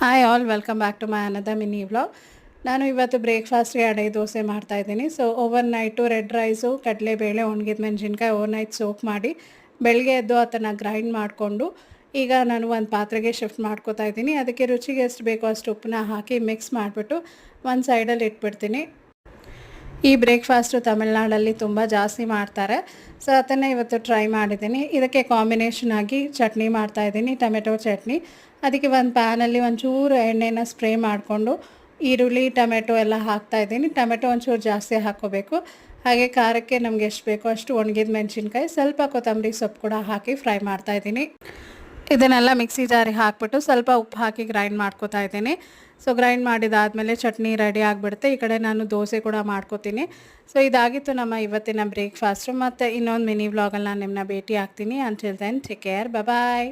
Hi all, welcome back to my another mini vlog. ನಾನು ಇವತ್ತು ಬ್ರೇಕ್ಫಾಸ್ಟ್ಗೆ ಅಡೆ ದೋಸೆ ಮಾಡ್ತಾಯಿದ್ದೀನಿ. So overnight red rice, ಕಡಲೆಬೇಳೆ, ಒಣಗಿದ ಮೆಣಸಿನ್ಕಾಯಿ ಓವರ್ ನೈಟ್ ಸೋಕ್ ಮಾಡಿ ಬೆಳಗ್ಗೆ ಎದ್ದು ಅದನ್ನು ಗ್ರೈಂಡ್ ಮಾಡಿಕೊಂಡು ಈಗ ನಾನು ಒಂದು ಪಾತ್ರೆಗೆ ಶಿಫ್ಟ್ ಮಾಡ್ಕೋತಾ ಇದ್ದೀನಿ. ಅದಕ್ಕೆ ರುಚಿಗೆ ಎಷ್ಟು ಬೇಕೋ ಅಷ್ಟು ಉಪ್ಪನ್ನ ಹಾಕಿ ಮಿಕ್ಸ್ ಮಾಡಿಬಿಟ್ಟು ಒಂದು ಸೈಡಲ್ಲಿ ಇಟ್ಬಿಡ್ತೀನಿ. ಈ ಬ್ರೇಕ್ಫಾಸ್ಟು ತಮಿಳ್ನಾಡಲ್ಲಿ ತುಂಬ ಜಾಸ್ತಿ ಮಾಡ್ತಾರೆ. ಸೊ ಅದನ್ನೇ ಇವತ್ತು ಟ್ರೈ ಮಾಡಿದ್ದೀನಿ. ಇದಕ್ಕೆ ಕಾಂಬಿನೇಷನ್ ಆಗಿ ಚಟ್ನಿ ಮಾಡ್ತಾಯಿದ್ದೀನಿ, ಟೊಮೆಟೊ ಚಟ್ನಿ. ಅದಕ್ಕೆ ಒಂದು ಪ್ಯಾನಲ್ಲಿ ಒಂಚೂರು ಎಣ್ಣೆನ ಸ್ಪ್ರೇ ಮಾಡಿಕೊಂಡು ಈರುಳ್ಳಿ ಟೊಮೆಟೊ ಎಲ್ಲ ಹಾಕ್ತಾಯಿದ್ದೀನಿ. ಟೊಮೆಟೊ ಒಂಚೂರು ಜಾಸ್ತಿ ಹಾಕ್ಕೋಬೇಕು. ಹಾಗೆ ಖಾರಕ್ಕೆ ನಮಗೆ ಎಷ್ಟು ಬೇಕೋ ಅಷ್ಟು ಒಣಗಿದ ಮೆಣಸಿನ್ಕಾಯಿ, ಸ್ವಲ್ಪ ಕೊತ್ತಂಬರಿ ಸೊಪ್ಪು ಕೂಡ ಹಾಕಿ ಫ್ರೈ ಮಾಡ್ತಾಯಿದ್ದೀನಿ. ಇದನ್ನೆಲ್ಲ ಮಿಕ್ಸಿ ಜಾರಿಗೆ ಹಾಕ್ಬಿಟ್ಟು ಸ್ವಲ್ಪ ಉಪ್ಪು ಹಾಕಿ ಗ್ರೈಂಡ್ ಮಾಡ್ಕೋತಾ ಇದ್ದೀನಿ. ಸೊ ಗ್ರೈಂಡ್ ಮಾಡಿದಾದಮೇಲೆ ಚಟ್ನಿ ರೆಡಿ ಆಗಿಬಿಡುತ್ತೆ. ಈ ಕಡೆ ನಾನು ದೋಸೆ ಕೂಡ ಮಾಡ್ಕೋತೀನಿ. ಸೊ ಇದಾಗಿತ್ತು ನಮ್ಮ ಇವತ್ತಿನ ಬ್ರೇಕ್ಫಾಸ್ಟು. ಮತ್ತು ಇನ್ನೊಂದು ಮಿನಿ ವ್ಲಾಗಲ್ಲಿ ನಾನು ನಿಮ್ಮನ್ನ ಭೇಟಿ ಆಗ್ತೀನಿ. ಅಂಟಿಲ್ ದೆನ್ ಟೇಕ್ ಕೇರ್, ಬಾಯ್.